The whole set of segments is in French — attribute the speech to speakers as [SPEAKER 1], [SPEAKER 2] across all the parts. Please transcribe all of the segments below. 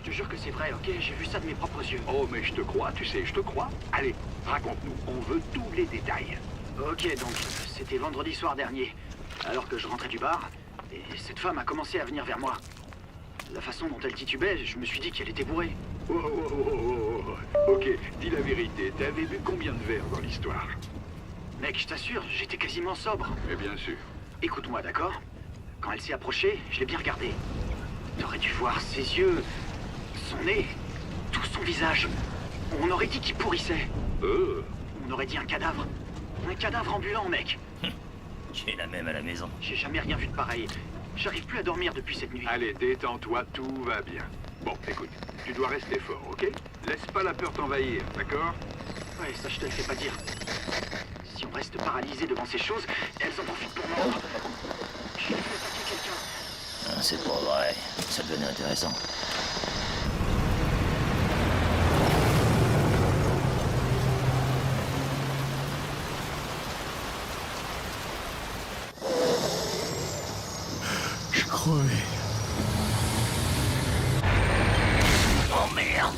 [SPEAKER 1] te jure que c'est vrai, ok? J'ai vu ça de mes propres yeux.
[SPEAKER 2] Oh, mais je te crois, tu sais, je te crois. Allez, raconte-nous, on veut tous les détails.
[SPEAKER 1] Ok, donc, c'était vendredi soir dernier. Alors que je rentrais du bar, et cette femme a commencé à venir vers moi. La façon dont elle titubait, je me suis dit qu'elle était bourrée.
[SPEAKER 2] Oh, oh, oh, oh, oh. Ok, dis la vérité, t'avais bu combien de verres dans l'histoire?
[SPEAKER 1] Mec, je t'assure, j'étais quasiment sobre.
[SPEAKER 2] Mais bien sûr.
[SPEAKER 1] Écoute-moi, d'accord? Quand elle s'est approchée, je l'ai bien regardée. T'aurais dû voir ses yeux, son nez, tout son visage. On aurait dit qu'il pourrissait. On aurait dit un cadavre. Un cadavre ambulant, mec.
[SPEAKER 3] J'ai la même à la maison.
[SPEAKER 1] J'ai jamais rien vu de pareil. J'arrive plus à dormir depuis cette nuit.
[SPEAKER 2] Allez, détends-toi, tout va bien. Bon, écoute, tu dois rester fort, ok? Laisse pas la peur t'envahir, d'accord?
[SPEAKER 1] Ouais, ça je te le fais pas dire. Si on reste paralysé devant ces choses, elles en profitent pour mordre. J'ai vu attaquer quelqu'un.
[SPEAKER 3] Ah, c'est pas vrai. Ça devenait intéressant.
[SPEAKER 4] Je crevais.
[SPEAKER 3] Oh merde!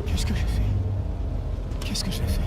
[SPEAKER 4] Qu'est-ce que j'ai fait? Qu'est-ce que je vais faire?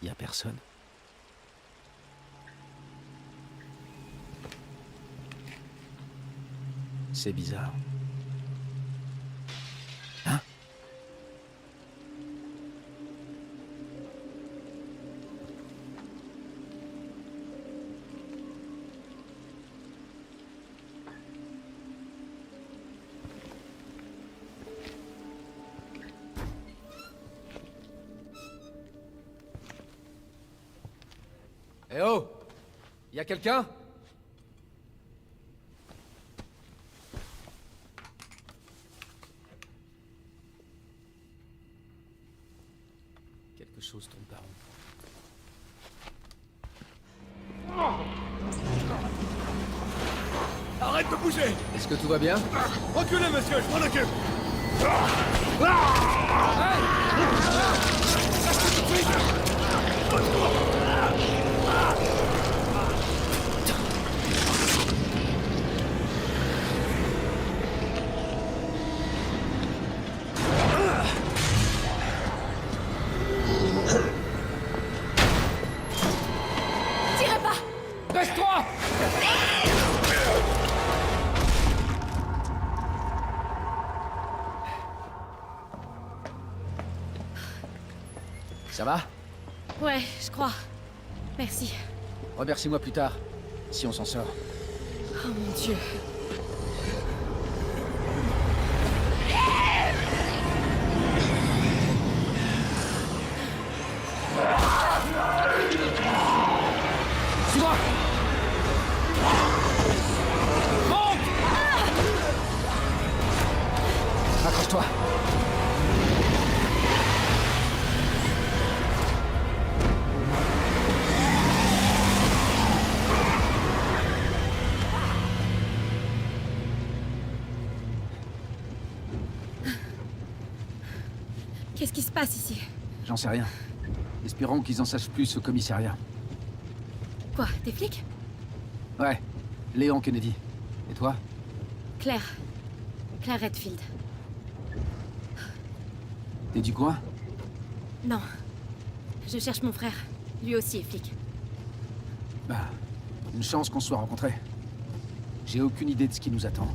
[SPEAKER 4] Y a personne. C'est bizarre. Hein?
[SPEAKER 5] Eh oh! Y a quelqu'un? Quelque chose tourne par rond.
[SPEAKER 4] Arrête de bouger!
[SPEAKER 5] Est-ce que tout va bien?
[SPEAKER 4] Reculez, monsieur, je m'en occupe!
[SPEAKER 6] Tirez pas!
[SPEAKER 5] Baisse-toi! Ça va?
[SPEAKER 6] Ouais, je crois. Merci.
[SPEAKER 5] Remercie-moi plus tard, si on s'en sort.
[SPEAKER 6] Oh mon Dieu.
[SPEAKER 5] Suis-moi! Monte! Accroche-toi!
[SPEAKER 6] Qu'est-ce qui se passe ici?
[SPEAKER 5] J'en sais rien. Espérons qu'ils en sachent plus au commissariat.
[SPEAKER 6] Quoi, des flics?
[SPEAKER 5] Ouais,
[SPEAKER 4] Léon Kennedy. Et toi?
[SPEAKER 6] Claire. Claire Redfield.
[SPEAKER 4] T'es du coin?
[SPEAKER 6] Non. Je cherche mon frère. Lui aussi est flic.
[SPEAKER 4] Bah, une chance qu'on se soit rencontrés. J'ai aucune idée de ce qui nous attend.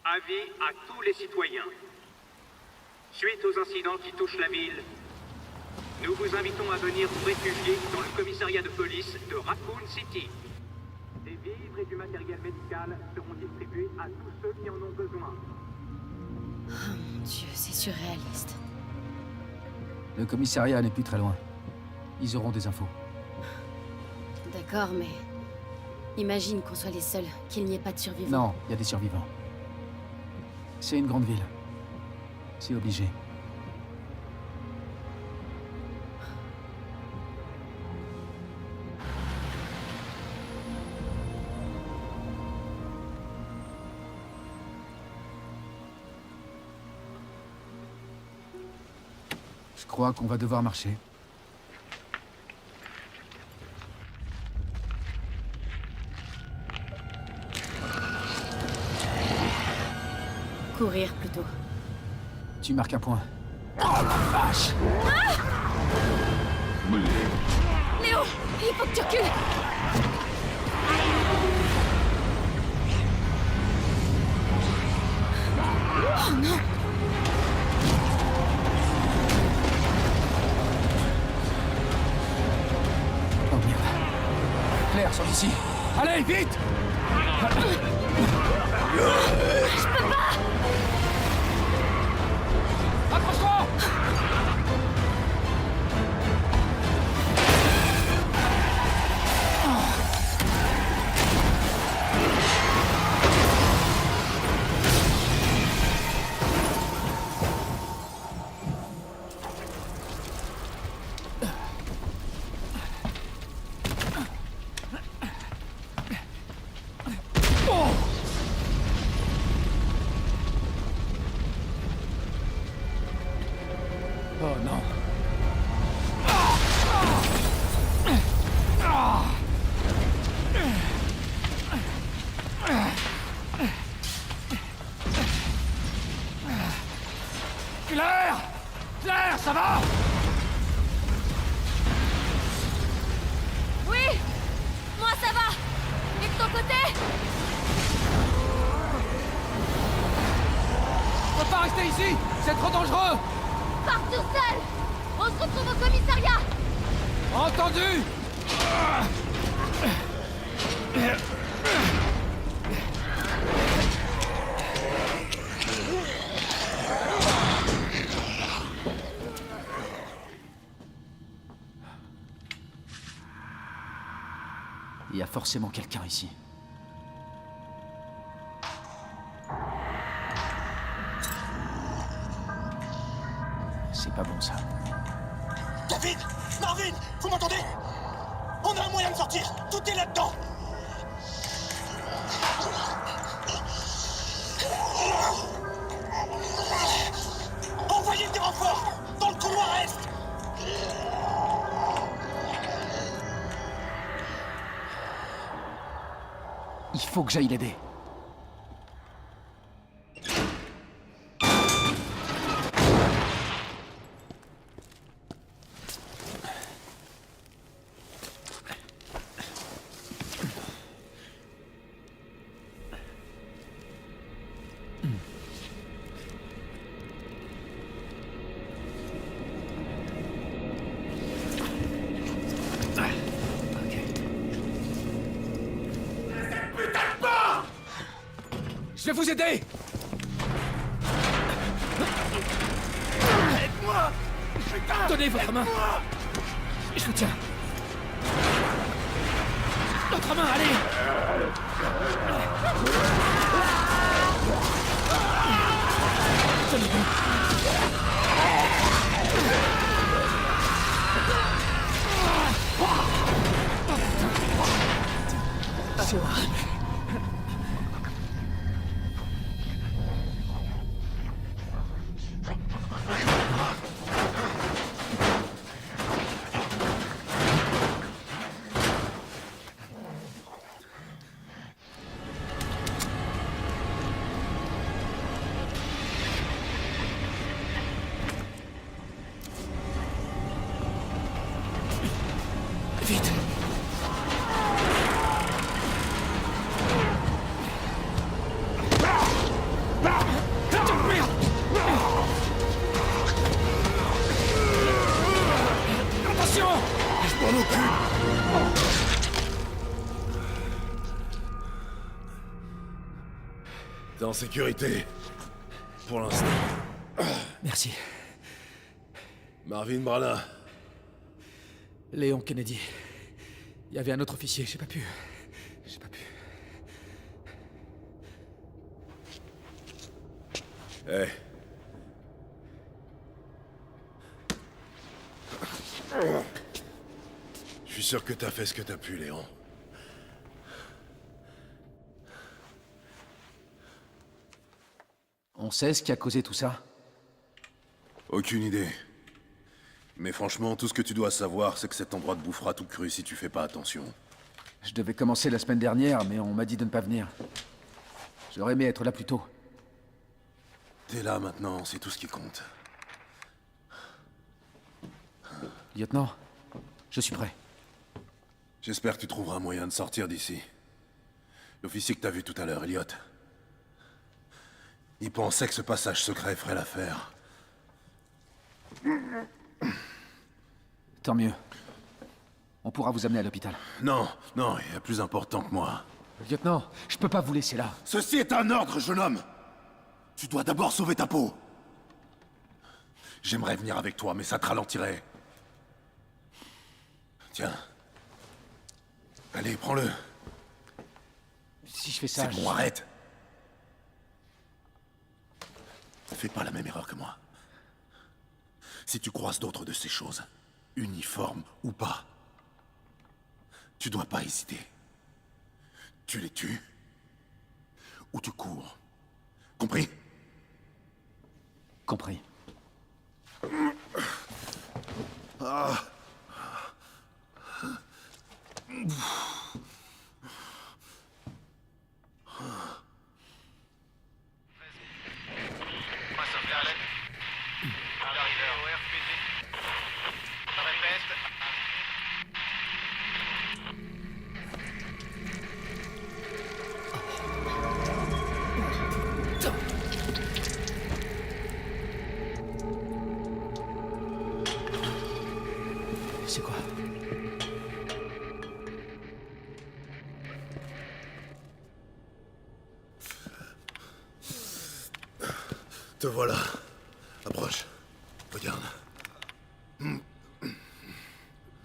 [SPEAKER 7] Avis à tous les citoyens. Suite aux incidents qui touchent la ville, nous vous invitons à venir vous réfugier dans le commissariat de police de Raccoon City. Des vivres et du matériel médical seront distribués à tous ceux qui en ont besoin.
[SPEAKER 6] Oh mon Dieu, c'est surréaliste.
[SPEAKER 4] Le commissariat n'est plus très loin. Ils auront des infos.
[SPEAKER 6] D'accord, mais... Imagine qu'on soit les seuls, qu'il n'y ait pas de survivants.
[SPEAKER 4] Non, il y a des survivants. C'est une grande ville. C'est obligé. Je crois qu'on va devoir marcher.
[SPEAKER 6] Courir plutôt.
[SPEAKER 4] Tu marques un point. Oh la vache!
[SPEAKER 6] Léo, il faut que tu recules. Oh non!
[SPEAKER 4] Oh merde. Claire, sors d'ici. Allez, vite! Accroche-toi! Oh non. Claire! Claire, ça va?
[SPEAKER 6] Oui! Moi ça va! Et de ton côté?
[SPEAKER 4] Faut pas rester ici! C'est trop dangereux!
[SPEAKER 6] Pars tout seul! On se retrouve au commissariat!
[SPEAKER 4] Entendu! Il y a forcément quelqu'un ici. C'est pas bon ça.
[SPEAKER 8] David! Marvin! Vous m'entendez? On a un moyen de sortir! Tout est là-dedans! Envoyez des renforts! Dans le couloir est!
[SPEAKER 4] Il faut que j'aille l'aider.
[SPEAKER 5] vais vous aider!
[SPEAKER 8] Aide-moi! Putain!
[SPEAKER 5] Donnez votre main! Je vous tiens. L'autre main, allez! C'est horrible. Vite! Attention!
[SPEAKER 8] Je m'en occupe! T'es en sécurité. Pour l'instant.
[SPEAKER 5] Merci.
[SPEAKER 8] Marvin Branagh.
[SPEAKER 5] Léon Kennedy. Il y avait un autre officier, j'ai pas pu.
[SPEAKER 8] Hé. Je suis sûr que t'as fait ce que t'as pu, Léon.
[SPEAKER 4] On sait ce qui a causé tout ça?
[SPEAKER 8] Aucune idée. Mais franchement, tout ce que tu dois savoir, c'est que cet endroit te bouffera tout cru si tu fais pas attention.
[SPEAKER 4] Je devais commencer la semaine dernière, mais on m'a dit de ne pas venir. J'aurais aimé être là plus tôt.
[SPEAKER 8] T'es là maintenant, c'est tout ce qui compte.
[SPEAKER 4] Lieutenant, je suis prêt.
[SPEAKER 8] J'espère que tu trouveras un moyen de sortir d'ici. L'officier que t'as vu tout à l'heure, Elliot. Il pensait que ce passage secret ferait l'affaire.
[SPEAKER 4] Tant mieux. On pourra vous amener à l'hôpital.
[SPEAKER 8] Non, non, il y a plus important que moi.
[SPEAKER 4] Lieutenant, je peux pas vous laisser là.
[SPEAKER 8] Ceci est un ordre, jeune homme. Tu dois d'abord sauver ta peau. J'aimerais venir avec toi, mais ça te ralentirait. Tiens. Allez, prends-le.
[SPEAKER 4] Si je fais ça,
[SPEAKER 8] C'est bon, arrête. Fais pas la même erreur que moi. Si tu croises d'autres de ces choses, uniformes ou pas, tu dois pas hésiter. Tu les tues, ou tu cours. Compris?
[SPEAKER 4] Compris.
[SPEAKER 5] C'est quoi?
[SPEAKER 8] Te voilà. Approche. Regarde.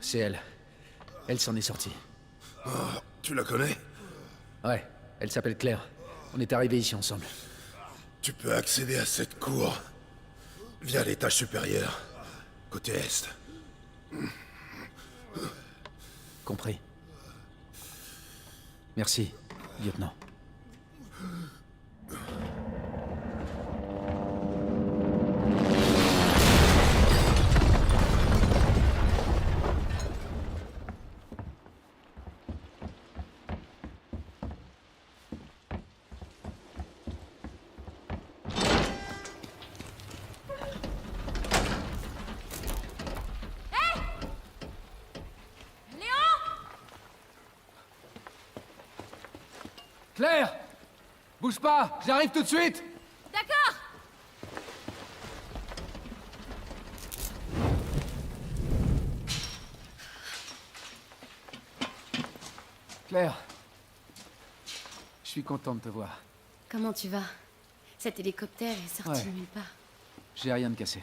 [SPEAKER 5] C'est elle. Elle s'en est sortie.
[SPEAKER 8] Tu la connais?
[SPEAKER 5] Ouais, elle s'appelle Claire. On est arrivés ici ensemble.
[SPEAKER 8] Tu peux accéder à cette cour via l'étage supérieur, côté est.
[SPEAKER 5] Compris. Merci, lieutenant.
[SPEAKER 4] Claire! Bouge pas, j'arrive tout de suite!
[SPEAKER 6] D'accord!
[SPEAKER 4] Claire, je suis content de te voir.
[SPEAKER 6] Comment tu vas? Cet hélicoptère est sorti de nulle part.
[SPEAKER 4] J'ai rien de cassé.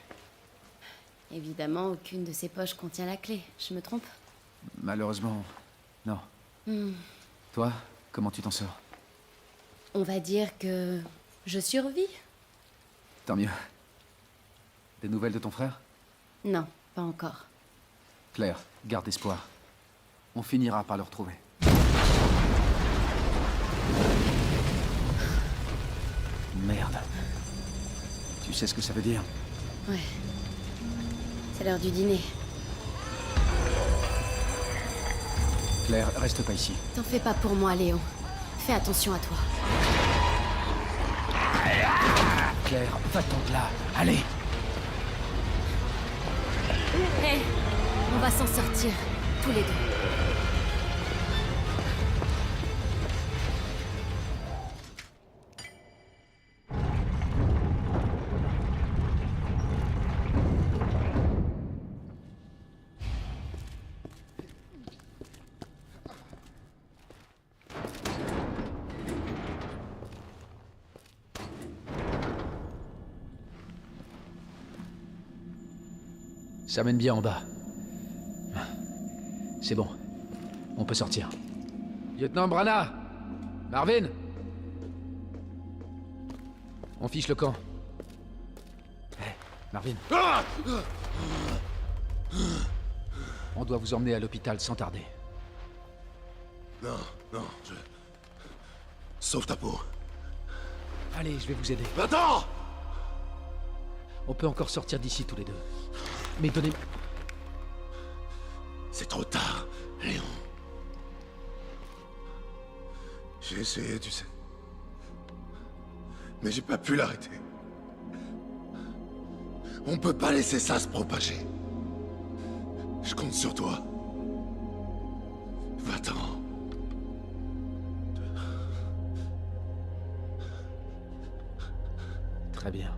[SPEAKER 6] Évidemment, aucune de ces poches contient la clé. Je me trompe?
[SPEAKER 4] Malheureusement, non. Toi, comment tu t'en sors?
[SPEAKER 6] On va dire que je survis?
[SPEAKER 4] Tant mieux. Des nouvelles de ton frère?
[SPEAKER 6] Non, pas encore.
[SPEAKER 4] Claire, garde espoir. On finira par le retrouver. Merde. Tu sais ce que ça veut dire?
[SPEAKER 6] Ouais. C'est l'heure du dîner.
[SPEAKER 4] Claire, reste pas ici.
[SPEAKER 6] T'en fais pas pour moi, Léon. Fais attention à toi.
[SPEAKER 4] Claire, va-t'en de là. Allez!
[SPEAKER 6] Hé, on va s'en sortir, tous les deux.
[SPEAKER 4] Ça mène bien en bas. C'est bon. On peut sortir. Lieutenant Branagh! Marvin! On fiche le camp. Hé, Marvin. On doit vous emmener à l'hôpital sans tarder.
[SPEAKER 8] Non, non, je... Sauve ta peau.
[SPEAKER 4] Allez, je vais vous aider.
[SPEAKER 8] Attends!
[SPEAKER 4] On peut encore sortir d'ici tous les deux. Mais donnez...
[SPEAKER 8] C'est trop tard, Léon. J'ai essayé, tu sais. Mais j'ai pas pu l'arrêter. On peut pas laisser ça se propager. Je compte sur toi. Va-t'en.
[SPEAKER 4] Très bien.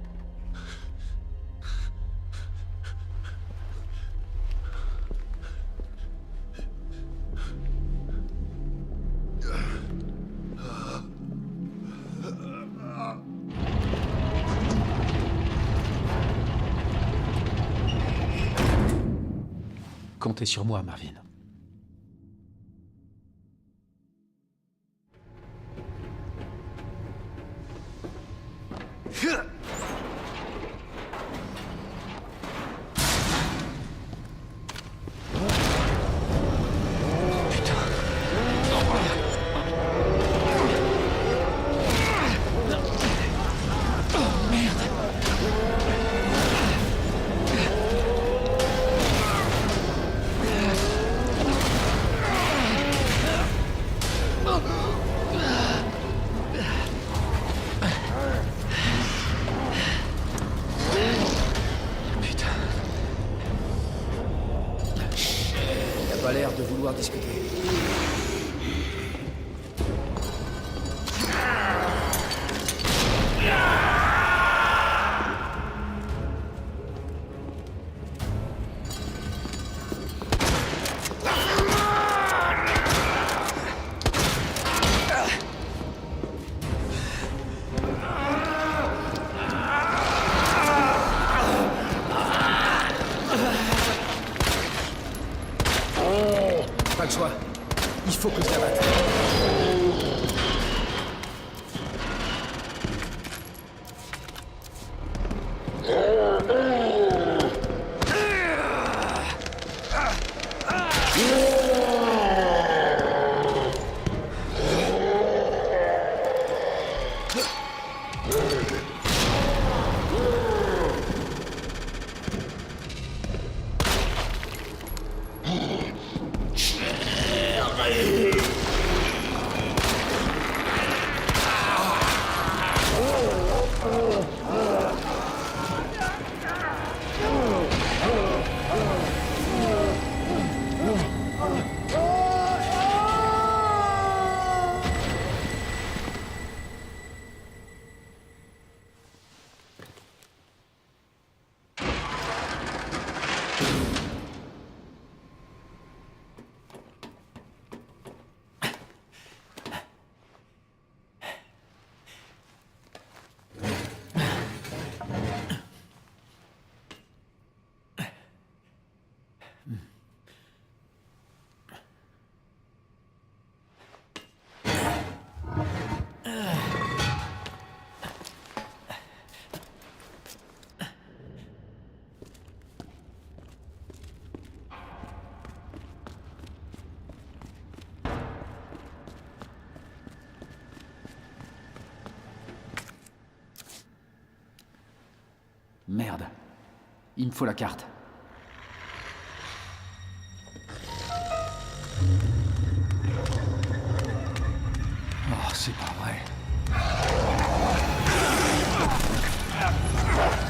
[SPEAKER 4] Comptez sur moi, Marvin. Pas l'air de vouloir discuter. Pas le choix. Il faut que je la batte. Merde. Il me faut la carte. Oh, c'est pas vrai.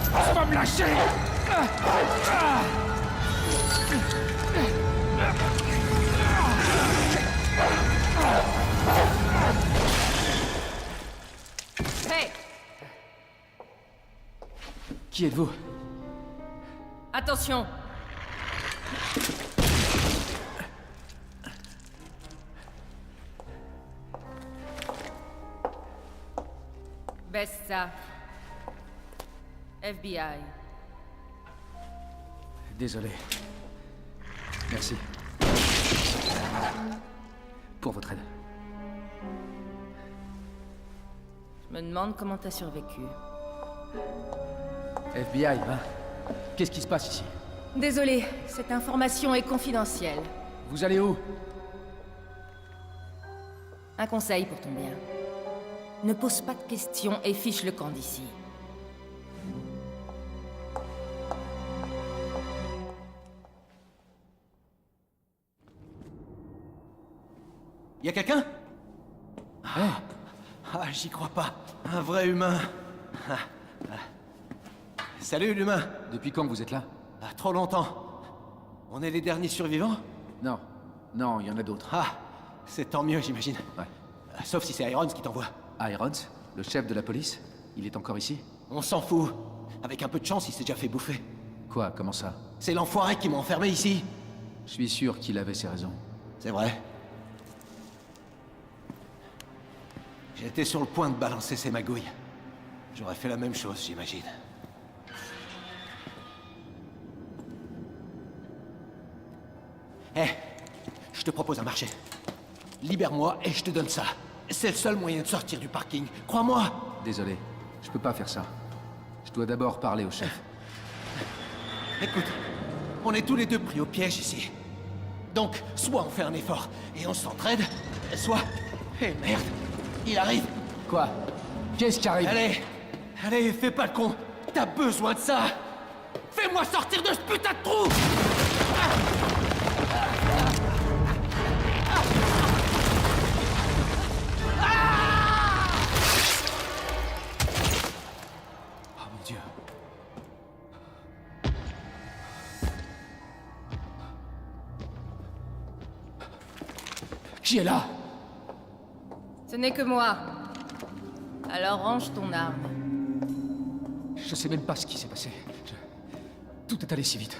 [SPEAKER 4] Tu vas me lâcher!
[SPEAKER 9] Hey!
[SPEAKER 4] Qui êtes-vous?
[SPEAKER 9] Attention! Baisse ça. FBI.
[SPEAKER 4] Désolé. Merci. Pour votre aide.
[SPEAKER 9] Je me demande comment t'as survécu.
[SPEAKER 4] FBI, hein? Qu'est-ce qui se passe ici?
[SPEAKER 9] Désolé, cette information est confidentielle.
[SPEAKER 4] Vous allez où?
[SPEAKER 9] Un conseil pour ton bien. Ne pose pas de questions et fiche le camp d'ici.
[SPEAKER 10] Y a quelqu'un? J'y crois pas. Un vrai humain. Salut, l'humain.
[SPEAKER 4] Depuis quand vous êtes là?
[SPEAKER 10] Trop longtemps. On est les derniers survivants?
[SPEAKER 4] Non. Non, il y en a d'autres.
[SPEAKER 10] C'est tant mieux, j'imagine.
[SPEAKER 4] Ouais.
[SPEAKER 10] Sauf si c'est Irons qui t'envoie.
[SPEAKER 4] Irons, le chef de la police? Il est encore ici?
[SPEAKER 10] On s'en fout. Avec un peu de chance, il s'est déjà fait bouffer.
[SPEAKER 4] Quoi? Comment ça?
[SPEAKER 10] C'est l'enfoiré qui m'a enfermé ici.
[SPEAKER 4] Je suis sûr qu'il avait ses raisons.
[SPEAKER 10] C'est vrai. J'étais sur le point de balancer ses magouilles. J'aurais fait la même chose, j'imagine. Je te propose un marché. Libère-moi et je te donne ça. C'est le seul moyen de sortir du parking. Crois-moi.
[SPEAKER 4] Désolé, je peux pas faire ça. Je dois d'abord parler au chef.
[SPEAKER 10] Écoute, on est tous les deux pris au piège ici. Donc, soit on fait un effort et on s'entraide, soit... merde, il arrive.
[SPEAKER 4] Quoi? Qu'est-ce qui arrive?
[SPEAKER 10] Allez, fais pas le con. T'as besoin de ça. Fais-moi sortir de ce putain de trou.
[SPEAKER 4] Oh mon Dieu. Qui est là?
[SPEAKER 9] Ce n'est que moi. Alors range ton arme.
[SPEAKER 4] Je sais même pas ce qui s'est passé. Tout est allé si vite.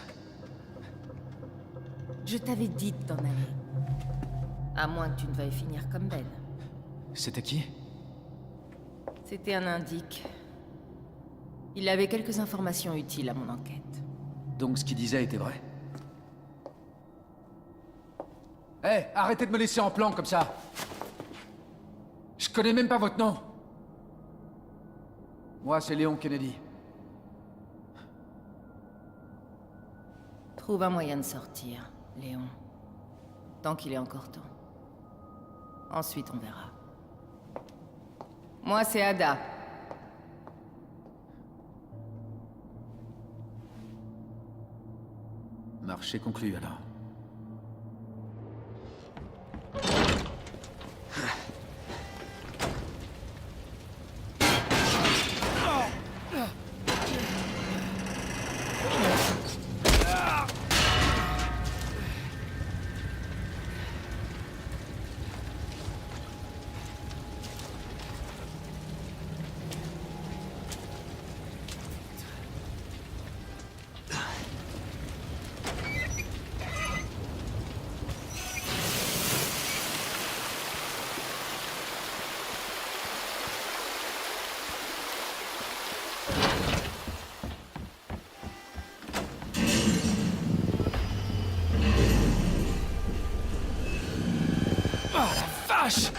[SPEAKER 9] Je t'avais dit de t'en aller. À moins que tu ne veuilles finir comme Ben.
[SPEAKER 4] C'était qui?
[SPEAKER 9] C'était un indique. Il avait quelques informations utiles à mon enquête.
[SPEAKER 4] Donc ce qu'il disait était vrai? Hé, arrêtez de me laisser en plan comme ça! Je connais même pas votre nom! Moi, c'est Léon Kennedy.
[SPEAKER 9] Trouve un moyen de sortir, Léon. Tant qu'il est encore temps. Ensuite, on verra. Moi, c'est Ada.
[SPEAKER 4] Marché conclu, alors. Vache!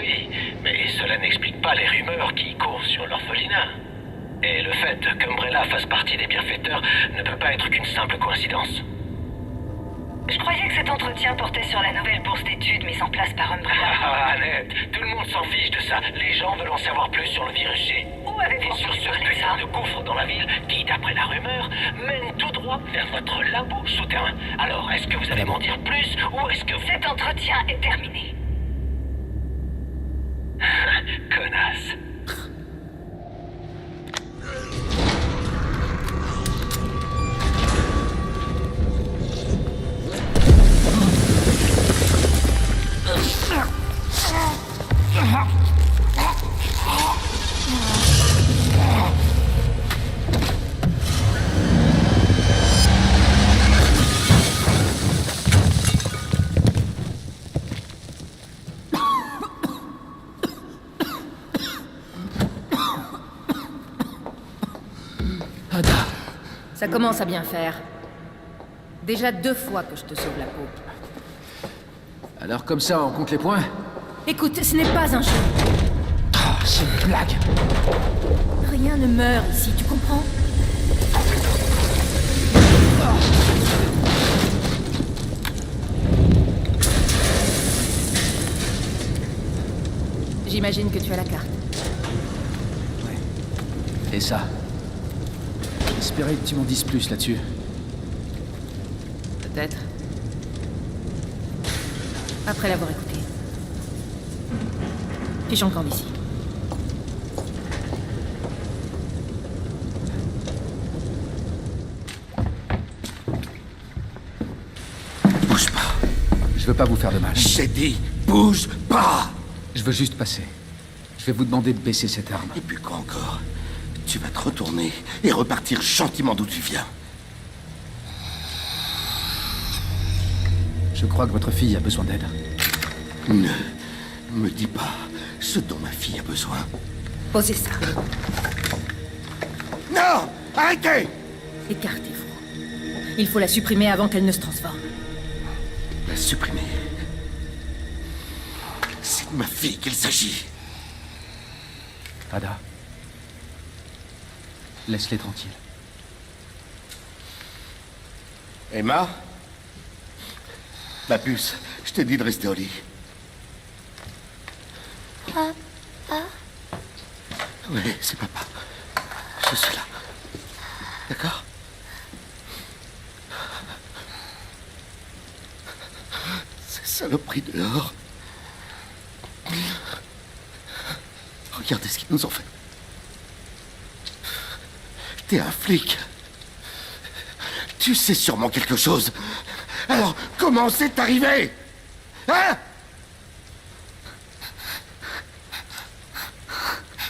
[SPEAKER 11] Oui, mais cela n'explique pas les rumeurs qui courent sur l'orphelinat. Et le fait qu'Umbrella fasse partie des bienfaiteurs ne peut pas être qu'une simple coïncidence.
[SPEAKER 12] Je croyais que cet entretien portait sur la nouvelle bourse d'études mise en place par Umbrella.
[SPEAKER 11] Ah, Annette, tout le monde s'en fiche de ça. Les gens veulent en savoir plus sur le virus G.
[SPEAKER 12] Où avez-vous
[SPEAKER 11] Et sur
[SPEAKER 12] entendu
[SPEAKER 11] ce
[SPEAKER 12] parler de
[SPEAKER 11] putain
[SPEAKER 12] ça?
[SPEAKER 11] de gouffre dans la ville qui, d'après la rumeur, mène tout droit vers votre labo souterrain. Alors, est-ce que vous allez m'en dire plus ou est-ce que vous...
[SPEAKER 12] Cet entretien est terminé.
[SPEAKER 11] Connasse.
[SPEAKER 4] Ada.
[SPEAKER 9] Ça commence à bien faire. Déjà 2 fois que je te sauve la peau.
[SPEAKER 4] Alors comme ça, on compte les points?
[SPEAKER 9] Écoute, ce n'est pas un jeu.
[SPEAKER 4] Ah, c'est une blague.
[SPEAKER 9] Rien ne meurt ici, tu comprends? J'imagine que tu as la carte.
[SPEAKER 4] Et ça? J'espérais que tu m'en dises plus là-dessus.
[SPEAKER 9] Peut-être. Après l'avoir écouté. Fiche encore d'ici.
[SPEAKER 8] Bouge pas.
[SPEAKER 4] Je veux pas vous faire de mal.
[SPEAKER 8] J'ai dit, bouge pas.
[SPEAKER 4] Je veux juste passer. Je vais vous demander de baisser cette arme.
[SPEAKER 8] Et puis quoi encore? Tu vas te retourner et repartir gentiment d'où tu viens.
[SPEAKER 4] Je crois que votre fille a besoin d'aide.
[SPEAKER 8] Ne me dis pas ce dont ma fille a besoin.
[SPEAKER 9] Posez ça.
[SPEAKER 8] Non! Arrêtez!
[SPEAKER 9] Écartez-vous. Il faut la supprimer avant qu'elle ne se transforme.
[SPEAKER 8] La supprimer. C'est de ma fille qu'il s'agit.
[SPEAKER 4] Ada. Laisse-les tranquilles.
[SPEAKER 8] Emma? Ma puce, je t'ai dit de rester au lit. Oui, c'est papa. Je suis là. D'accord? Ces saloperies dehors. Regardez ce qu'ils nous ont fait. T'es un flic. Tu sais sûrement quelque chose. Alors, comment c'est arrivé? Hein?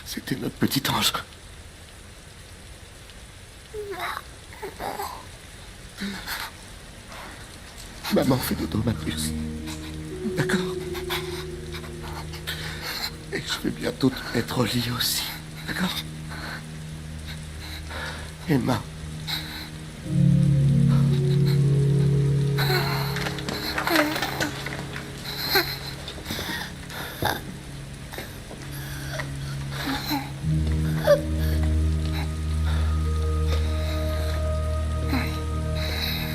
[SPEAKER 8] C'était notre petit ange. Maman fait dodo, ma puce. D'accord? Et je vais bientôt te mettre au lit aussi. D'accord? Emma.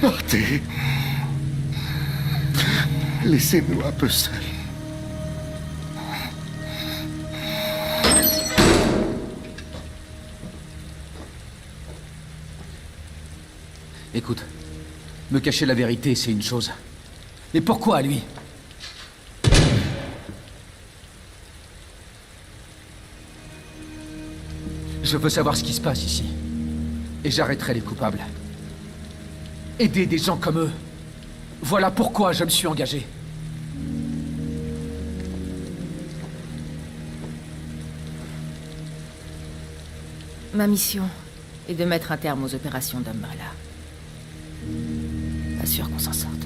[SPEAKER 8] Partez. Laissez-nous un peu seuls.
[SPEAKER 4] Écoute, me cacher la vérité, c'est une chose. Mais pourquoi à lui? Je veux savoir ce qui se passe ici. Et j'arrêterai les coupables. Aider des gens comme eux. Voilà pourquoi je me suis engagé.
[SPEAKER 9] Ma mission est de mettre un terme aux opérations d'Umbrella. Pas sûr qu'on s'en sorte.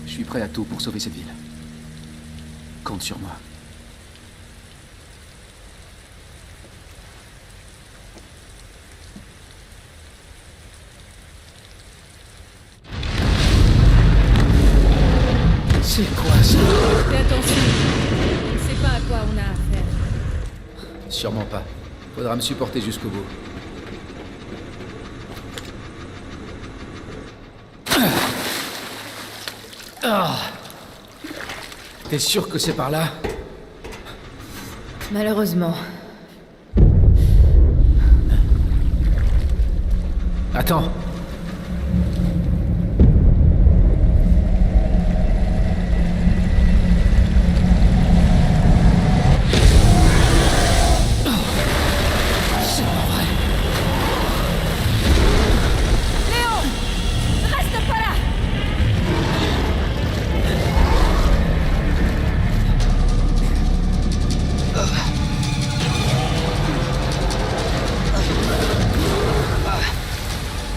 [SPEAKER 4] Je suis prêt à tout pour sauver cette ville. Compte sur moi. C'est quoi ça?
[SPEAKER 9] Fais attention. On ne sait pas à quoi on a affaire.
[SPEAKER 4] Sûrement pas. Faudra me supporter jusqu'au bout. Ah. T'es sûr que c'est par là?
[SPEAKER 9] Malheureusement.
[SPEAKER 4] Attends.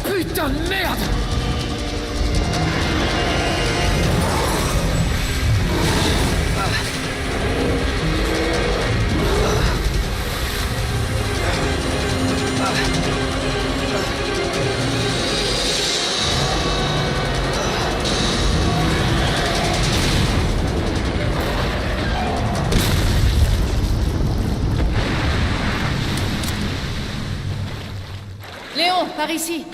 [SPEAKER 4] Putain de merde!
[SPEAKER 9] Léon, par ici.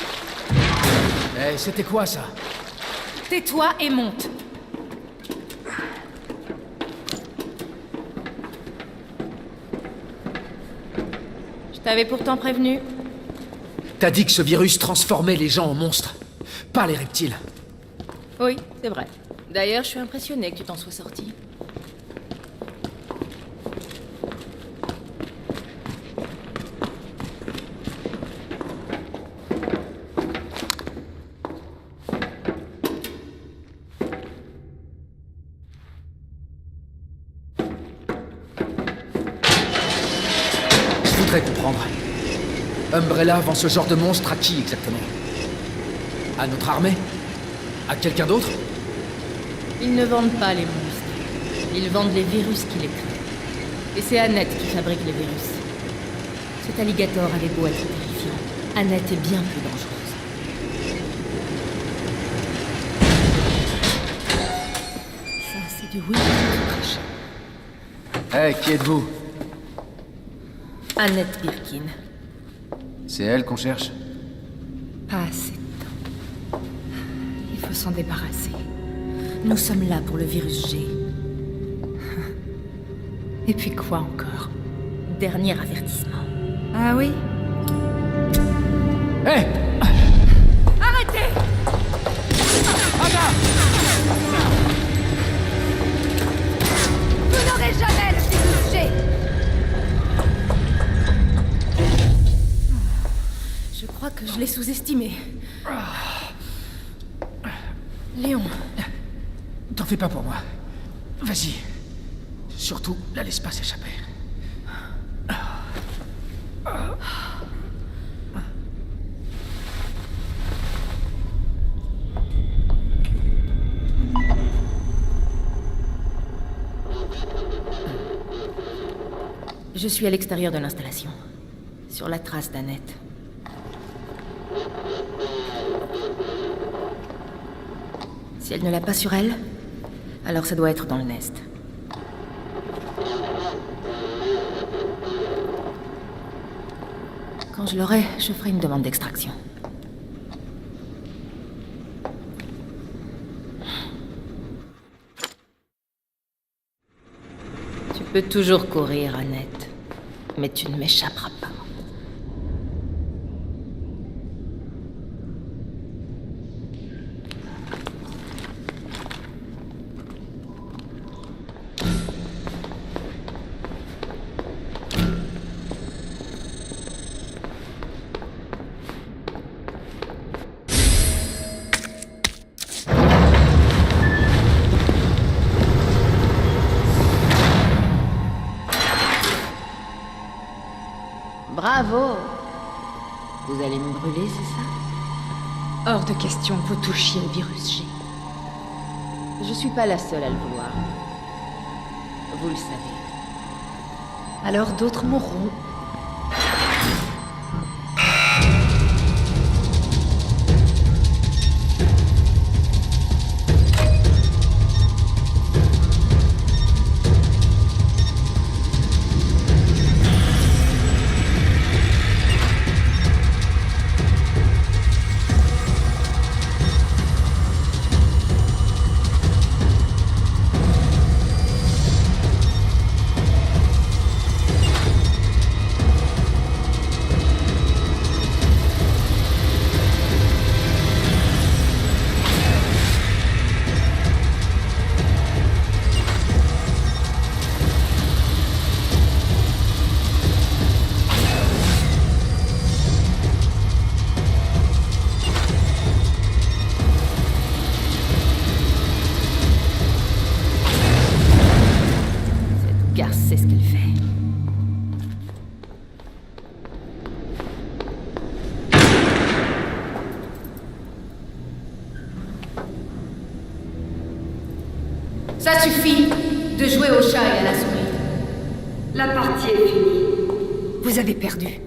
[SPEAKER 4] Eh, c'était quoi ça?
[SPEAKER 9] Tais-toi et monte. Je t'avais pourtant prévenu.
[SPEAKER 4] T'as dit que ce virus transformait les gens en monstres, pas les reptiles.
[SPEAKER 9] Oui, c'est vrai. D'ailleurs, je suis impressionnée que tu t'en sois sorti.
[SPEAKER 4] Je voudrais comprendre. Umbrella vend ce genre de monstre à qui exactement? À notre armée? À quelqu'un d'autre?
[SPEAKER 9] Ils ne vendent pas les monstres. Ils vendent les virus qui les créent. Et c'est Annette qui fabrique les virus. Cet alligator avait beau être terrifiant, Annette est bien plus dangereuse. Ça, c'est du oui.
[SPEAKER 4] Eh, qui êtes-vous?
[SPEAKER 9] Annette Birkin.
[SPEAKER 4] C'est elle qu'on cherche?
[SPEAKER 9] Pas assez de temps. Il faut s'en débarrasser. Nous sommes là pour le virus G. Et puis quoi encore? Dernier avertissement. Ah oui?
[SPEAKER 4] Hé!
[SPEAKER 9] Arrêtez!
[SPEAKER 4] Anna!
[SPEAKER 9] Vous n'aurez jamais le virus G! Je crois que je l'ai sous-estimé. Léon.
[SPEAKER 4] T'en fais pas pour moi. Vas-y. Surtout, la laisse pas s'échapper.
[SPEAKER 9] Je suis à l'extérieur de l'installation, sur la trace d'Annette. Si elle ne l'a pas sur elle, alors ça doit être dans le nest. Quand je l'aurai, je ferai une demande d'extraction. Tu peux toujours courir, Annette, mais tu ne m'échapperas pas. Bravo! Vous allez me brûler, c'est ça?
[SPEAKER 13] Hors de question que vous touchiez le virus G.
[SPEAKER 9] Je suis pas la seule à le vouloir. Vous le savez.
[SPEAKER 13] Alors d'autres mourront.
[SPEAKER 9] Ça suffit de jouer au chat et à la souris.
[SPEAKER 13] La partie est finie.
[SPEAKER 9] Vous avez perdu.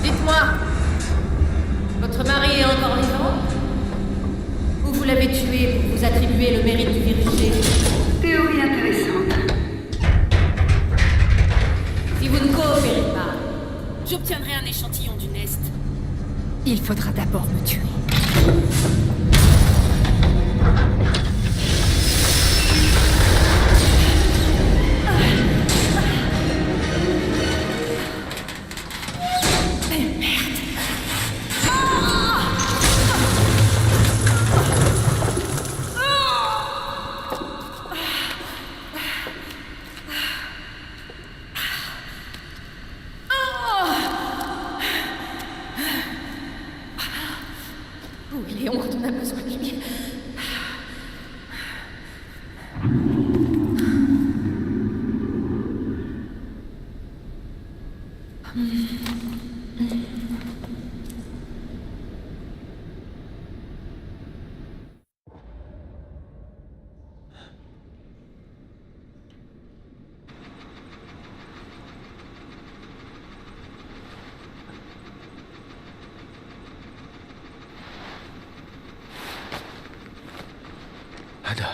[SPEAKER 9] Dites-moi, votre mari est encore vivant? Ou vous l'avez tué pour vous attribuer le mérite du virus G?
[SPEAKER 13] Théorie intéressante.
[SPEAKER 9] Si vous ne coopérez pas, j'obtiendrai un échantillon du Nest. Il faudra d'abord me tuer. Oui, Léon, quand on a besoin de lui.
[SPEAKER 4] Ada.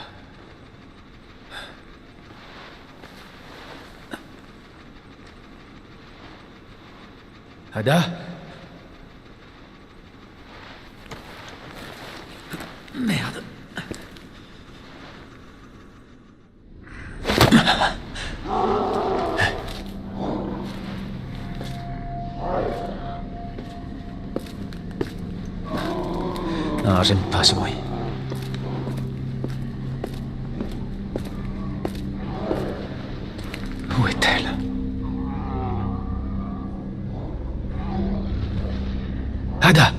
[SPEAKER 4] Ada? Merde. Ah, j'aime pas ce bruit. Où est-elle? Ada!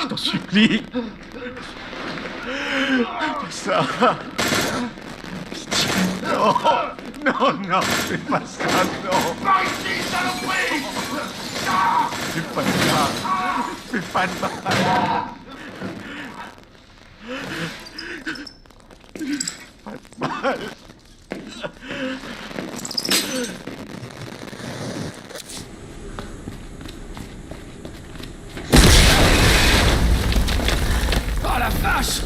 [SPEAKER 4] Je t'en supplie.
[SPEAKER 8] Ça. Non, non, non, fais pas ça, non.
[SPEAKER 14] Par ici, saloperie!
[SPEAKER 8] Fais pas ça. Fais pas de mal. Pas de mal.
[SPEAKER 4] Oh la vache!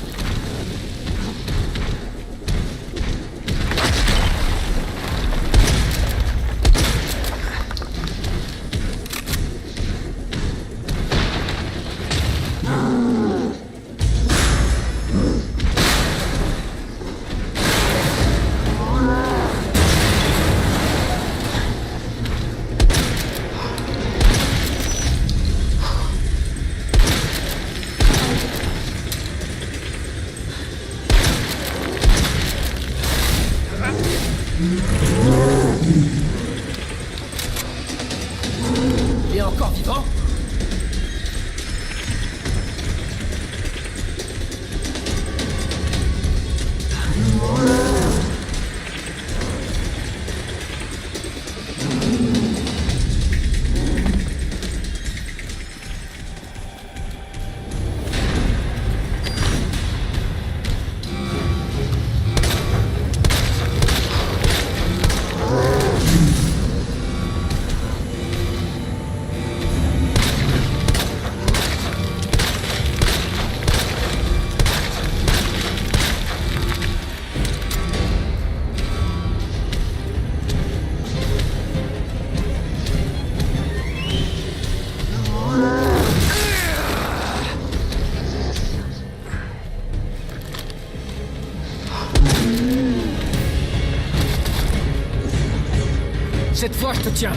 [SPEAKER 4] Il est encore vivant? Cette fois, je te tiens.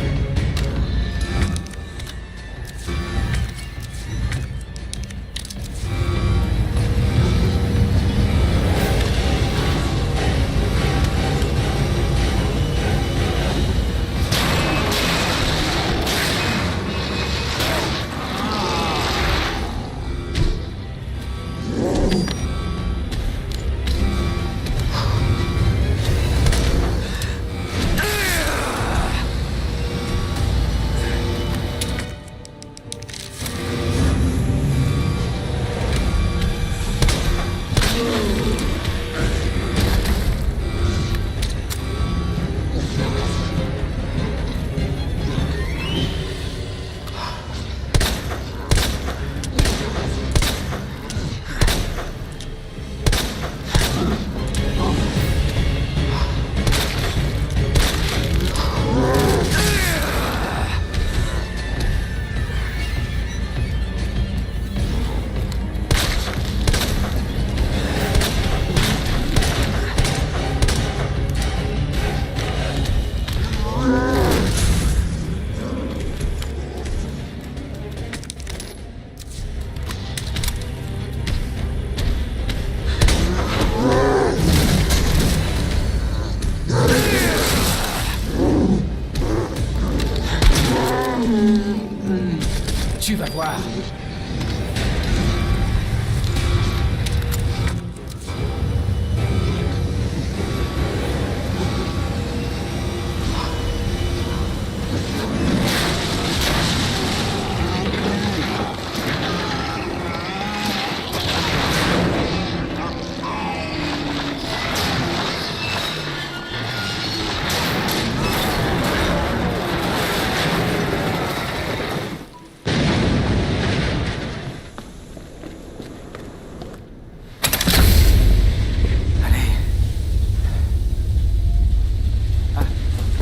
[SPEAKER 4] voir.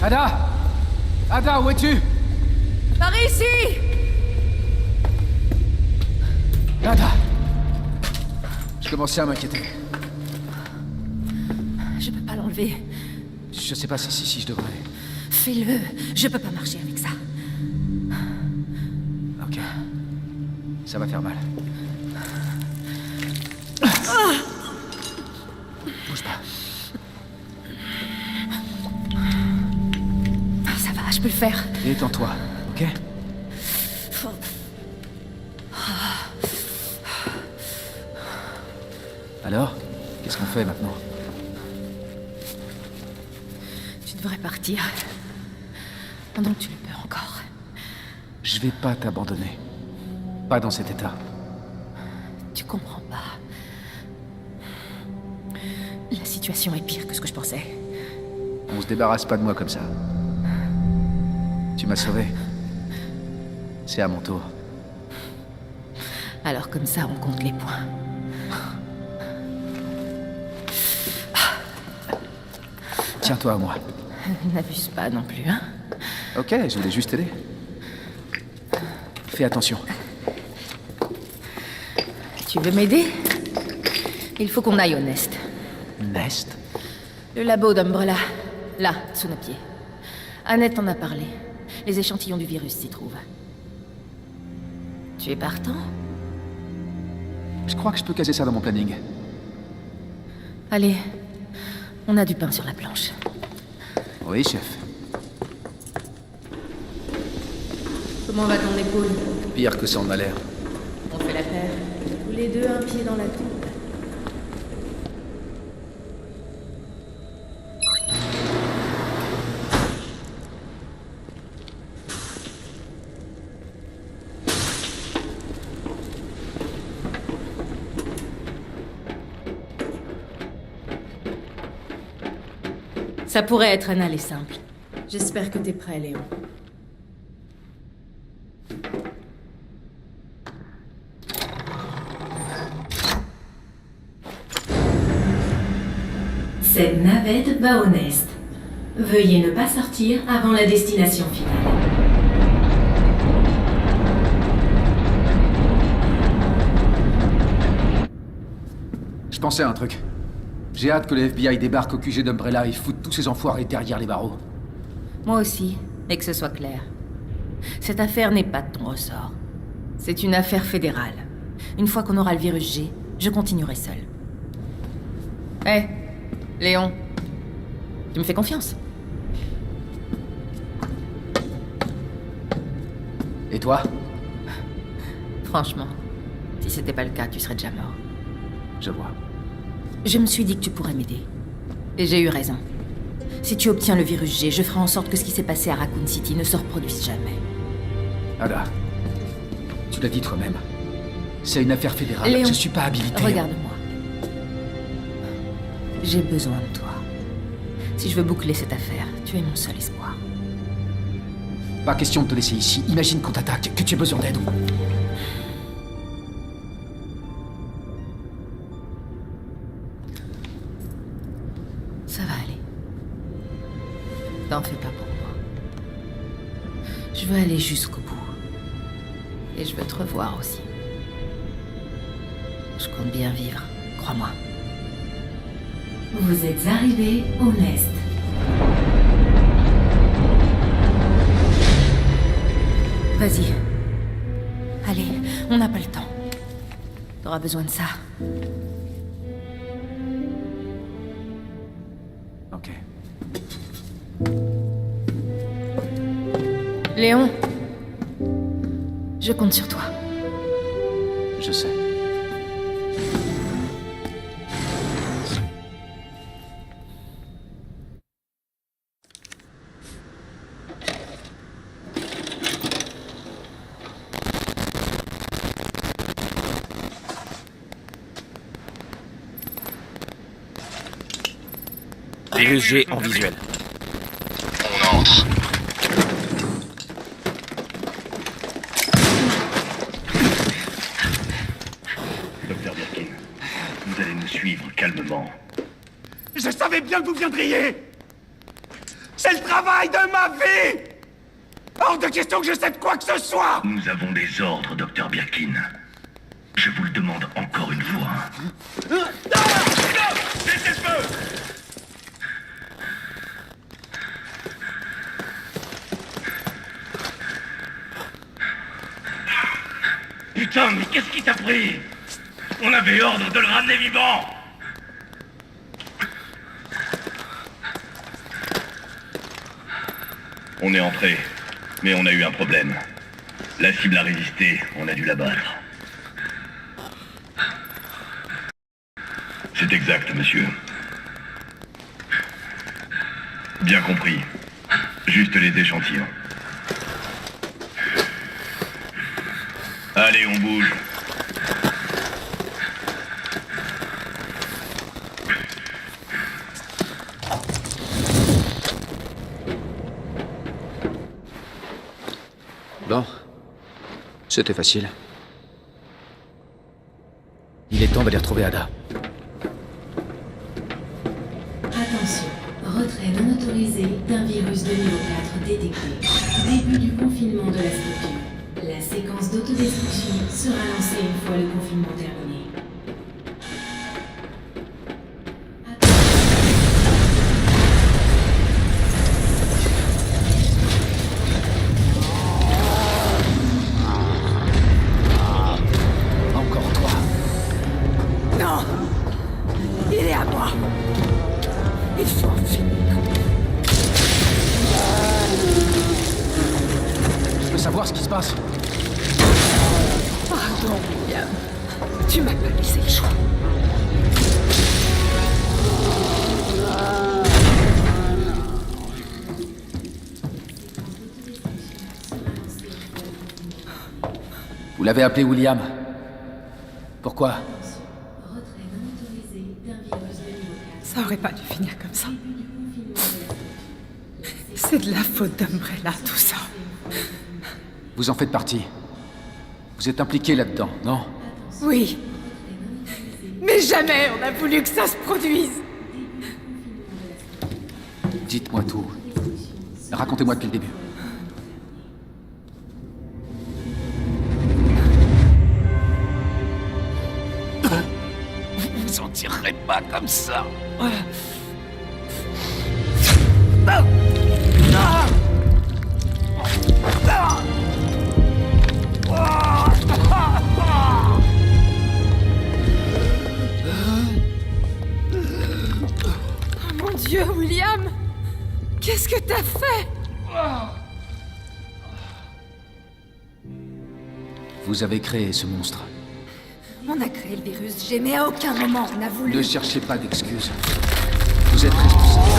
[SPEAKER 4] Ada! Ada, où es-tu?
[SPEAKER 9] Par ici!
[SPEAKER 4] Ada! Je commençais à m'inquiéter.
[SPEAKER 9] Je peux pas l'enlever.
[SPEAKER 4] Je sais pas si je devrais.
[SPEAKER 9] Fais-le. Je peux pas marcher avec ça.
[SPEAKER 4] Ok. Ça va faire mal. Bouge pas.
[SPEAKER 9] Ça va, je peux le faire.
[SPEAKER 4] Détends-toi, ok? Alors? Qu'est-ce qu'on fait maintenant?
[SPEAKER 9] Tu devrais partir. Pendant que tu le peux encore.
[SPEAKER 4] Je vais pas t'abandonner. Pas dans cet état.
[SPEAKER 9] Tu comprends pas. La situation est pire que ce que je pensais.
[SPEAKER 4] On se débarrasse pas de moi comme ça. Tu m'as sauvé. C'est à mon tour.
[SPEAKER 9] Alors comme ça, on compte les points.
[SPEAKER 4] Tiens-toi à moi.
[SPEAKER 9] N'abuse pas non plus, hein?
[SPEAKER 4] Ok, je voulais juste t'aider. Fais attention.
[SPEAKER 9] Tu veux m'aider? Il faut qu'on aille au Nest.
[SPEAKER 4] Nest?
[SPEAKER 9] Le labo d'Umbrella. Là, sous nos pieds. Annette en a parlé. Les échantillons du virus s'y trouvent. Tu es partant?
[SPEAKER 4] Je crois que je peux caser ça dans mon planning.
[SPEAKER 9] Allez, on a du pain sur la planche.
[SPEAKER 4] Oui, chef.
[SPEAKER 9] Comment va ton épaule?
[SPEAKER 4] Pire que ça en a l'air.
[SPEAKER 9] On fait la paire. Tous les deux un pied dans la tombe. Ça pourrait être un aller simple. J'espère que t'es prêt, Léon.
[SPEAKER 14] Cette navette va au Nest. Veuillez ne pas sortir avant la destination finale.
[SPEAKER 4] Je pensais à un truc. J'ai hâte que le FBI débarque au QG d'Umbrella et foute tous ces enfoirés derrière les barreaux.
[SPEAKER 9] Moi aussi, et que ce soit clair. Cette affaire n'est pas de ton ressort. C'est une affaire fédérale. Une fois qu'on aura le virus G, je continuerai seul. Hé, Léon, tu me fais confiance?
[SPEAKER 4] Et toi?
[SPEAKER 9] Franchement, si c'était pas le cas, tu serais déjà mort.
[SPEAKER 4] Je vois.
[SPEAKER 9] Je me suis dit que tu pourrais m'aider. Et j'ai eu raison. Si tu obtiens le virus G, je ferai en sorte que ce qui s'est passé à Raccoon City ne se reproduise jamais.
[SPEAKER 4] Ada, tu l'as dit toi-même. C'est une affaire fédérale.
[SPEAKER 9] Léon,
[SPEAKER 4] je suis pas habilité.
[SPEAKER 9] Regarde-moi. J'ai besoin de toi. Si je veux boucler cette affaire, tu es mon seul espoir.
[SPEAKER 4] Pas question de te laisser ici. Imagine qu'on t'attaque, que tu aies besoin d'aide.
[SPEAKER 9] Ça va aller. T'en fais pas pour moi. Je veux aller jusqu'au bout. Et je veux te revoir aussi. Je compte bien vivre, crois-moi.
[SPEAKER 14] Vous êtes arrivés au Nest.
[SPEAKER 9] Vas-y. Allez, on n'a pas le temps. T'auras besoin de ça.
[SPEAKER 4] Ok.
[SPEAKER 9] Léon, je compte sur toi.
[SPEAKER 4] Je sais.
[SPEAKER 15] Virus G en visuel.
[SPEAKER 16] On entre.
[SPEAKER 17] Docteur Birkin, vous allez nous suivre calmement.
[SPEAKER 10] Je savais bien que vous viendriez. C'est le travail de ma vie. Hors de question que je cède quoi que ce soit.
[SPEAKER 17] Nous avons des ordres, Docteur Birkin. Je vous le demande encore une fois.
[SPEAKER 10] Laissez le feu.
[SPEAKER 17] Putain, mais qu'est-ce qui t'a pris? On avait ordre de le ramener vivant. On est entré, mais on a eu un problème. La cible a résisté, on a dû l'abattre. C'est exact, monsieur. Bien compris. Juste les échantillons. Allez, on bouge.
[SPEAKER 4] Bon. C'était facile. Il est temps d'aller retrouver Ada.
[SPEAKER 14] Attention, retrait non autorisé d'un virus de niveau 4 détecté. Début du confinement de la structure. La séquence d'autodestruction sera lancée une fois le confinement terminé.
[SPEAKER 4] Encore toi.
[SPEAKER 18] Non! Il est à moi! Il faut en finir.
[SPEAKER 4] Je veux savoir ce qui se passe.
[SPEAKER 18] Pardon, William. Tu m'as pas laissé le choix.
[SPEAKER 4] Vous l'avez appelé William. Pourquoi?
[SPEAKER 18] Ça aurait pas dû finir comme ça. C'est de la faute d'Umbrella, tout ça.
[SPEAKER 4] Vous en faites partie. Vous êtes impliqué là-dedans, non?
[SPEAKER 18] Oui. Mais jamais on a voulu que ça se produise.
[SPEAKER 4] Dites-moi tout. Racontez-moi depuis le début.
[SPEAKER 10] Vous vous en tirerez pas comme ça.
[SPEAKER 18] Oh mon Dieu, William! Qu'est-ce que t'as fait?
[SPEAKER 4] Vous avez créé ce monstre.
[SPEAKER 18] On a créé le virus G, mais à aucun moment on a voulu...
[SPEAKER 4] Ne cherchez pas d'excuses. Vous êtes responsable.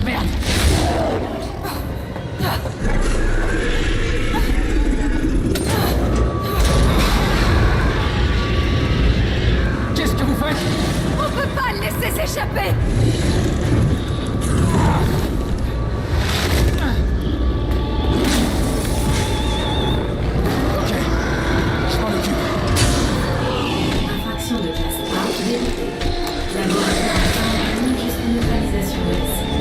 [SPEAKER 18] Merde!
[SPEAKER 4] Qu'est-ce que vous faites?
[SPEAKER 18] On peut pas le laisser s'échapper!
[SPEAKER 4] Je m'en occupe.
[SPEAKER 14] Infraction de classe A détectée. Laboratoire interne jusqu'à neutralisation de la cible.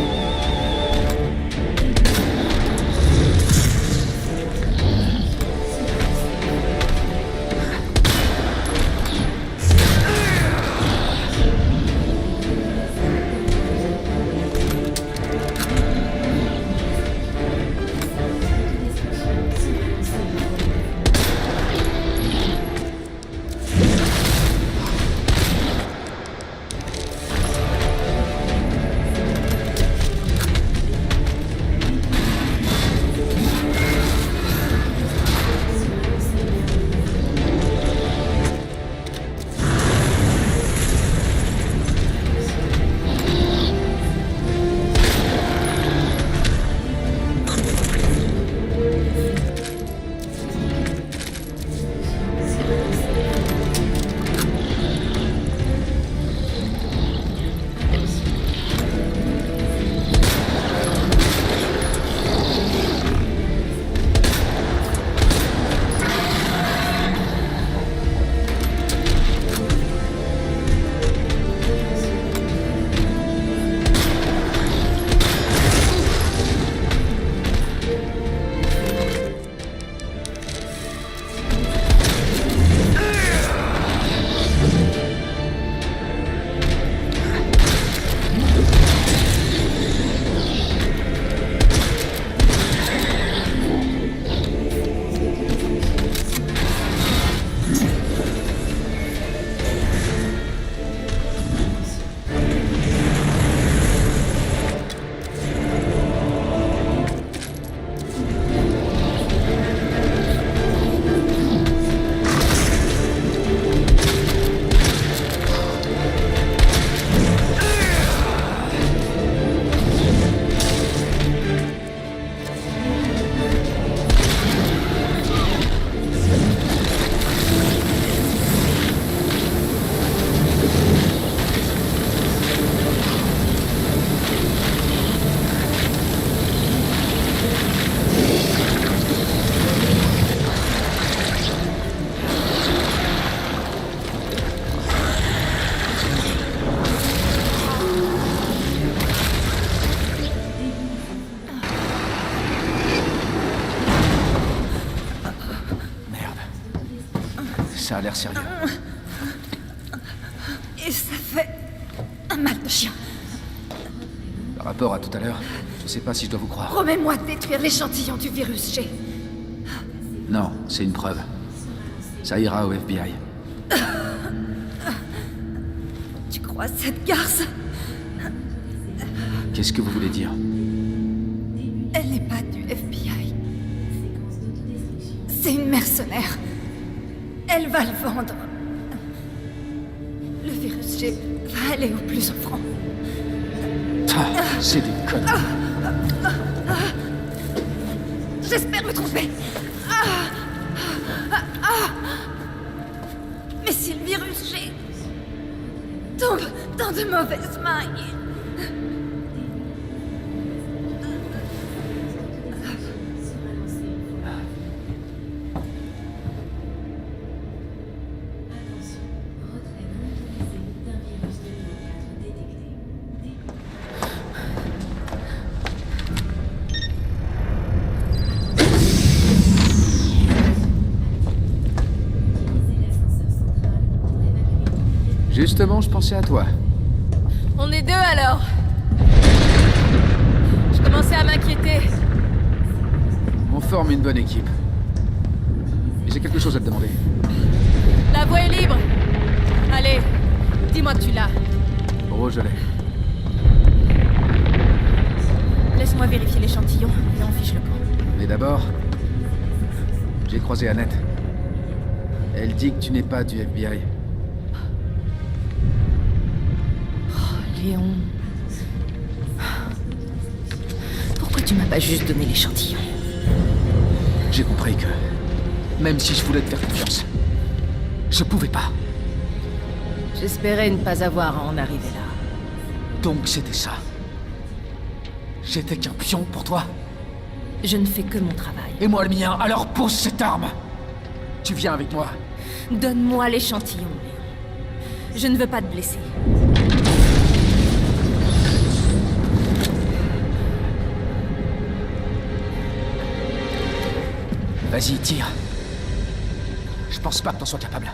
[SPEAKER 4] l'air sérieux.
[SPEAKER 18] Et ça fait un mal de chien.
[SPEAKER 4] Par rapport à tout à l'heure, je sais pas si je dois vous croire.
[SPEAKER 18] Promets-moi de détruire l'échantillon du virus G.
[SPEAKER 4] Non, c'est une preuve. Ça ira au FBI.
[SPEAKER 18] Tu crois cette garce?
[SPEAKER 4] Qu'est-ce que vous voulez dire?
[SPEAKER 18] Elle n'est pas du FBI. C'est une mercenaire. Elle va le vendre. Le virus G va aller au plus offrant.
[SPEAKER 4] Ah, c'est des conneries.
[SPEAKER 18] J'espère me tromper. Mais si le virus G tombe dans de mauvaises mains...
[SPEAKER 4] Justement, je pensais à toi.
[SPEAKER 9] On est deux alors. Je commençais à m'inquiéter.
[SPEAKER 4] On forme une bonne équipe. Et j'ai quelque chose à te demander.
[SPEAKER 9] La voie est libre. Allez, dis-moi que tu l'as.
[SPEAKER 4] Je l'ai.
[SPEAKER 9] Laisse-moi vérifier l'échantillon et on fiche le camp.
[SPEAKER 4] Mais d'abord, j'ai croisé Annette. Elle dit que tu n'es pas du FBI.
[SPEAKER 9] Léon... Pourquoi tu m'as pas juste donné l'échantillon?
[SPEAKER 4] J'ai compris que, même si je voulais te faire confiance, je pouvais pas.
[SPEAKER 9] J'espérais ne pas avoir à en arriver là.
[SPEAKER 4] Donc c'était ça. J'étais qu'un pion pour toi.
[SPEAKER 9] Je ne fais que mon travail.
[SPEAKER 4] Et moi le mien, alors pose cette arme. Tu viens avec moi.
[SPEAKER 9] Donne-moi l'échantillon, Léon. Je ne veux pas te blesser.
[SPEAKER 4] Vas-y, tire. Je pense pas que t'en sois capable.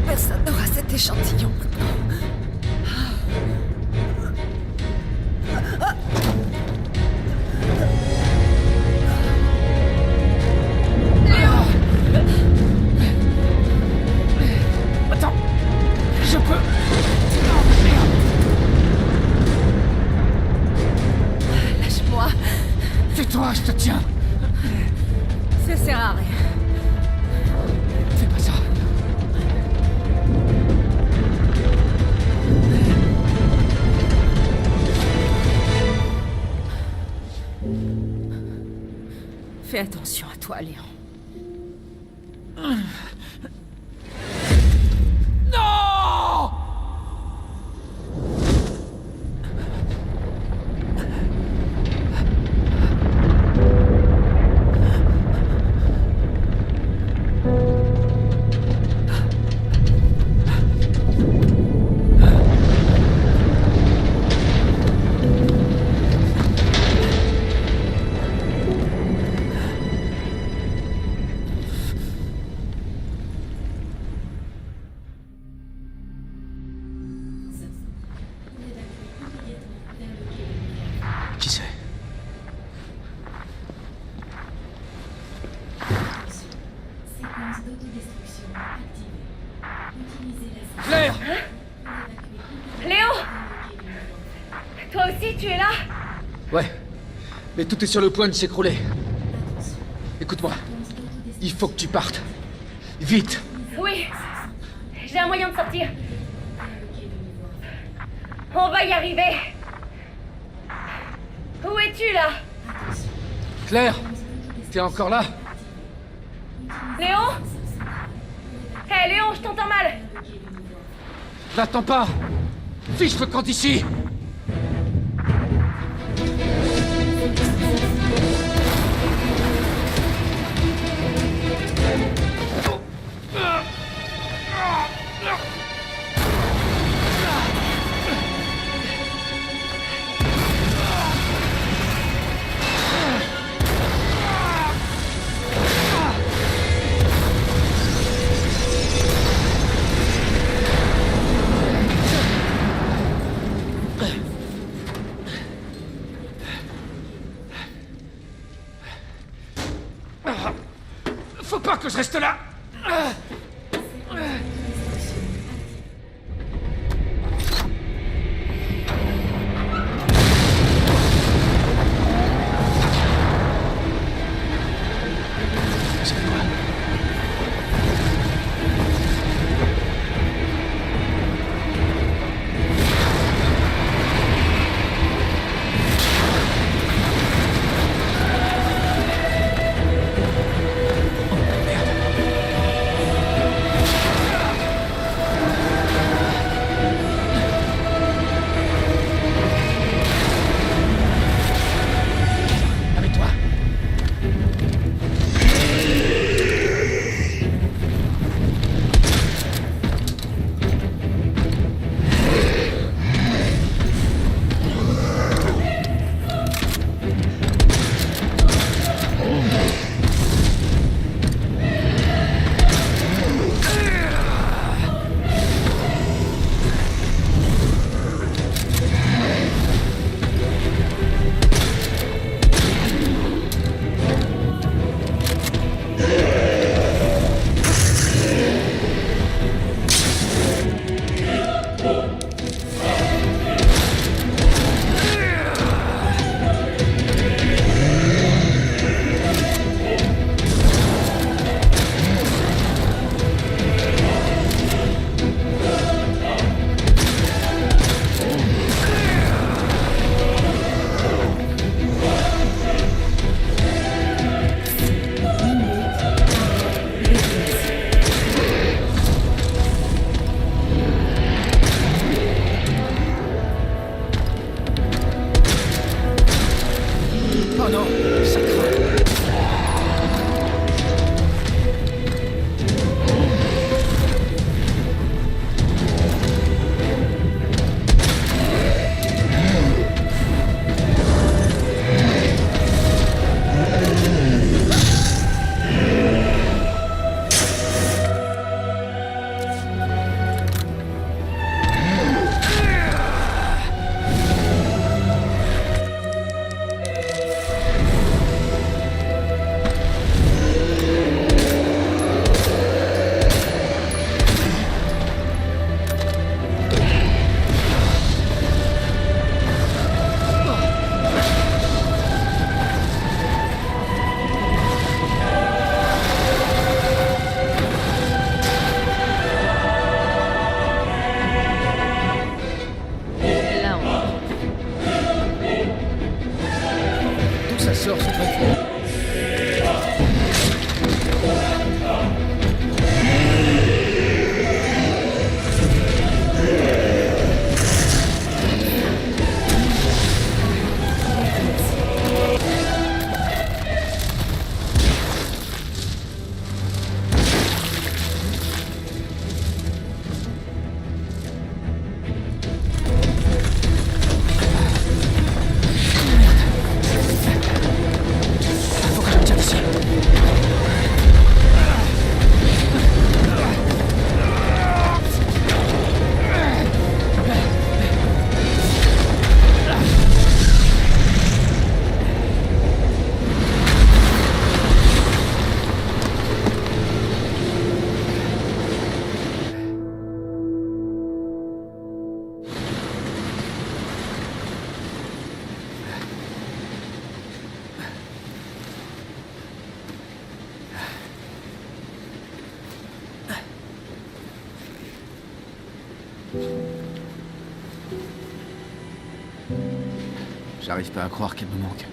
[SPEAKER 18] Personne n'aura cet échantillon maintenant.
[SPEAKER 4] Attends, je peux...
[SPEAKER 18] Lâche-moi.
[SPEAKER 4] Tais-toi, je te tiens.
[SPEAKER 9] Ça sert à rien.
[SPEAKER 4] Fais pas ça.
[SPEAKER 9] Fais attention à toi, Léon.
[SPEAKER 4] Non! Qui c'est?
[SPEAKER 14] Séquence d'autodestruction activée. Utilisez la...
[SPEAKER 4] Claire!
[SPEAKER 18] Léo! Toi aussi, tu es là?
[SPEAKER 4] Ouais, mais tout est sur le point de s'écrouler. Écoute-moi, il faut que tu partes. Vite!
[SPEAKER 18] Oui. J'ai un moyen de sortir. On va y arriver. Où es-tu, là?
[SPEAKER 4] Claire! T'es encore là?
[SPEAKER 18] Léon? Hé, Léon, je t'entends mal.
[SPEAKER 4] N'attends pas! Fiche le camp d'ici! Faut pas que je reste là! Oh non, ça craint. Ça sort ce truc. J'arrive pas à croire qu'elle me manque.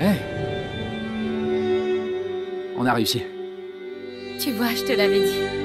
[SPEAKER 4] Hé. On a réussi.
[SPEAKER 6] Tu vois, je te l'avais dit.